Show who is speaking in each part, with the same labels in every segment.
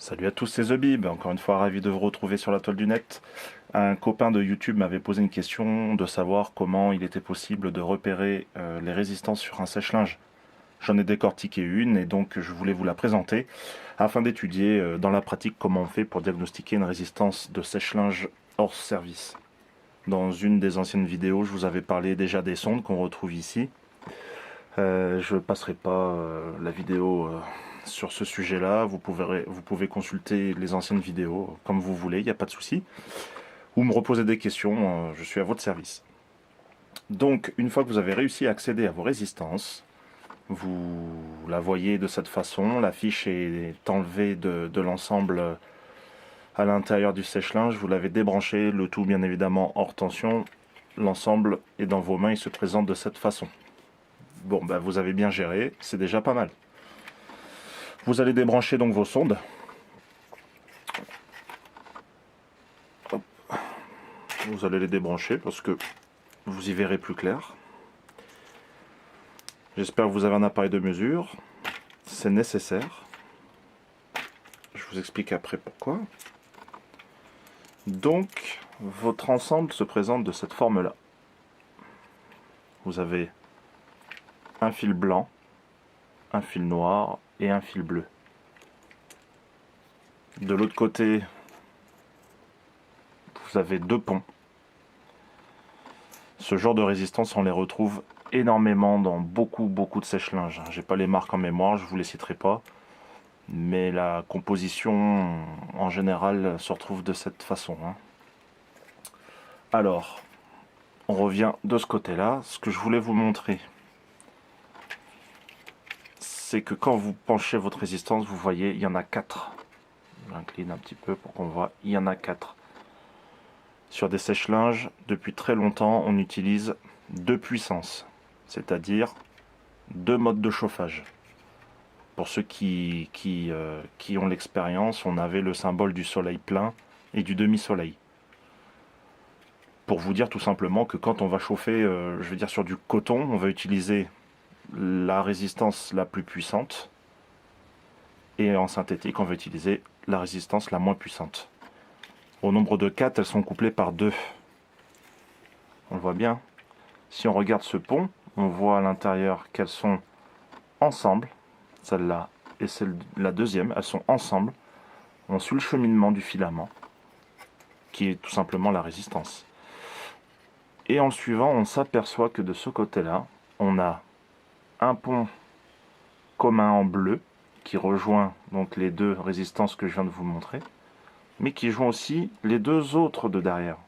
Speaker 1: Salut à tous, c'est The Bib. Encore une fois, ravi de vous retrouver sur la toile du net. Un copain de YouTube m'avait posé une question de savoir comment il était possible de repérer les résistances sur un sèche-linge. J'en ai décortiqué une et donc je voulais vous la présenter afin d'étudier dans la pratique comment on fait pour diagnostiquer une résistance de sèche-linge hors service. Dans une des anciennes vidéos, je vous avais parlé déjà des sondes qu'on retrouve ici. Je ne passerai pas la vidéo sur ce sujet-là. Vous pouvez consulter les anciennes vidéos comme vous voulez, il n'y a pas de souci. Ou me reposer des questions, je suis à votre service. Donc, une fois que vous avez réussi à accéder à vos résistances, vous la voyez de cette façon. La fiche est enlevée de l'ensemble à l'intérieur du sèche-linge. Vous l'avez débranché, le tout bien évidemment hors tension. L'ensemble est dans vos mains, il se présente de cette façon. Bon, bah, vous avez bien géré, c'est déjà pas mal. Vous allez débrancher donc vos sondes. Hop. Vous allez les débrancher parce que vous y verrez plus clair. J'espère que vous avez un appareil de mesure. C'est nécessaire. Je vous explique après pourquoi. Donc, votre ensemble se présente de cette forme-là. Vous avez un fil blanc, un fil noir et un fil bleu. De l'autre côté, vous avez deux ponts. Ce genre de résistance, on les retrouve énormément dans beaucoup de sèche-linge. J'ai pas les marques en mémoire, je vous les citerai pas. Mais la composition, en général, se retrouve de cette façon. Alors, on revient de ce côté-là. Ce que je voulais vous montrer, c'est que quand vous penchez votre résistance, vous voyez, il y en a 4. J'incline un petit peu pour qu'on voit, il y en a 4. Sur des sèche-linges, depuis très longtemps, on utilise 2 puissances, c'est-à-dire 2 modes de chauffage. Pour ceux qui ont l'expérience, on avait le symbole du soleil plein et du demi-soleil. Pour vous dire tout simplement que quand on va chauffer, je veux dire sur du coton, on va utiliser la résistance la plus puissante, et en synthétique, on va utiliser la résistance la moins puissante. Au nombre de 4, elles sont couplées par 2. On le voit bien. Si on regarde ce pont, on voit à l'intérieur qu'elles sont ensemble. Celle-là et la deuxième, elles sont ensemble. On suit le cheminement du filament, qui est tout simplement la résistance. Et en le suivant, on s'aperçoit que de ce côté-là, on a un pont commun en bleu, qui rejoint donc les deux résistances que je viens de vous montrer, mais qui joint aussi les deux autres de derrière.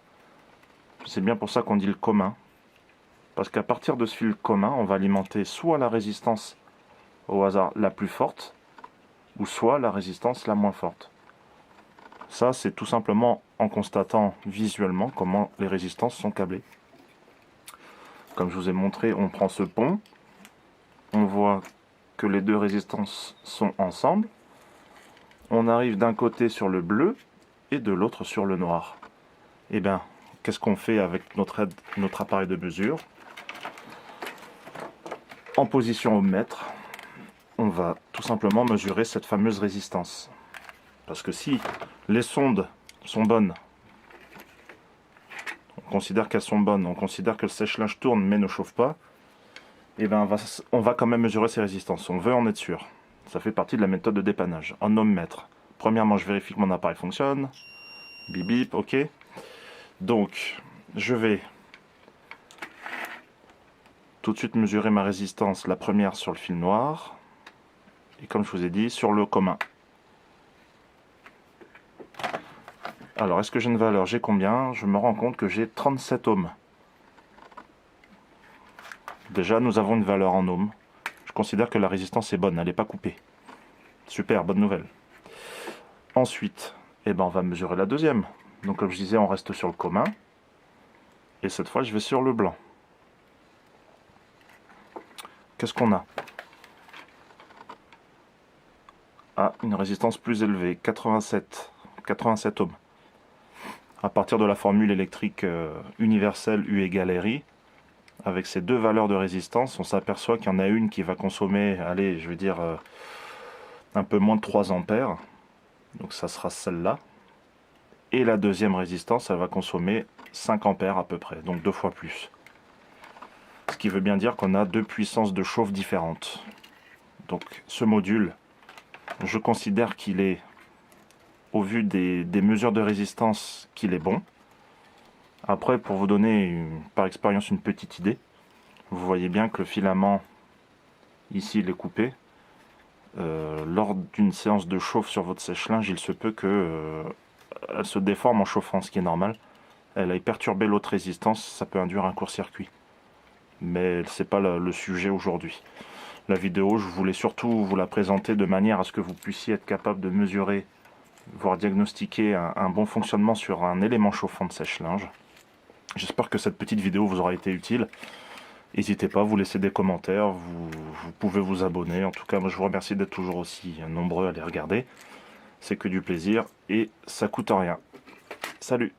Speaker 1: C'est bien pour ça qu'on dit le commun, parce qu'à partir de ce fil commun, on va alimenter soit la résistance au hasard la plus forte, ou soit la résistance la moins forte. Ça, c'est tout simplement en constatant visuellement comment les résistances sont câblées. Comme je vous ai montré, on prend ce pont, on voit que les deux résistances sont ensemble, on arrive d'un côté sur le bleu et de l'autre sur le noir. Et bien, qu'est-ce qu'on fait avec notre appareil de mesure? En position au mètre, on va tout simplement mesurer cette fameuse résistance. Parce que si les sondes sont bonnes, on considère qu'elles sont bonnes, on considère que le sèche-linge tourne mais ne chauffe pas, et ben on va quand même mesurer ces résistances. On veut en être sûr. Ça fait partie de la méthode de dépannage. En ohmmètre. Premièrement, je vérifie que mon appareil fonctionne. Bip bip, ok. Donc, je vais tout de suite mesurer ma résistance, la première sur le fil noir, et comme je vous ai dit, sur le commun. Alors, est-ce que j'ai une valeur? J'ai combien? Je me rends compte que j'ai 37 ohms. Déjà, nous avons une valeur en ohms. Je considère que la résistance est bonne, elle n'est pas coupée. Super, bonne nouvelle. Ensuite, eh ben, on va mesurer la deuxième. Donc, comme je disais, on reste sur le commun. Et cette fois, je vais sur le blanc. Qu'est-ce qu'on a? Ah, une résistance plus élevée, 87 ohms. À partir de la formule électrique universelle U égale RI, avec ces deux valeurs de résistance, on s'aperçoit qu'il y en a une qui va consommer, allez, je vais dire, un peu moins de 3 ampères. Donc ça sera celle-là. Et la deuxième résistance, elle va consommer 5 ampères à peu près, donc 2 fois plus. Ce qui veut bien dire qu'on a 2 puissances de chauffe différentes. Donc ce module, je considère qu'il est, au vu des mesures de résistance, qu'il est bon. Après, pour vous donner par expérience une petite idée, vous voyez bien que le filament, ici, il est coupé. Lors d'une séance de chauffe sur votre sèche-linge, il se peut que elle se déforme en chauffant, ce qui est normal. Elle a perturbé l'autre résistance, ça peut induire un court-circuit. Mais c'est pas le sujet aujourd'hui. La vidéo, je voulais surtout vous la présenter de manière à ce que vous puissiez être capable de mesurer, voire diagnostiquer un bon fonctionnement sur un élément chauffant de sèche-linge. J'espère que cette petite vidéo vous aura été utile. N'hésitez pas à vous laisser des commentaires, vous pouvez vous abonner. En tout cas, moi je vous remercie d'être toujours aussi nombreux à les regarder. C'est que du plaisir et ça coûte rien. Salut!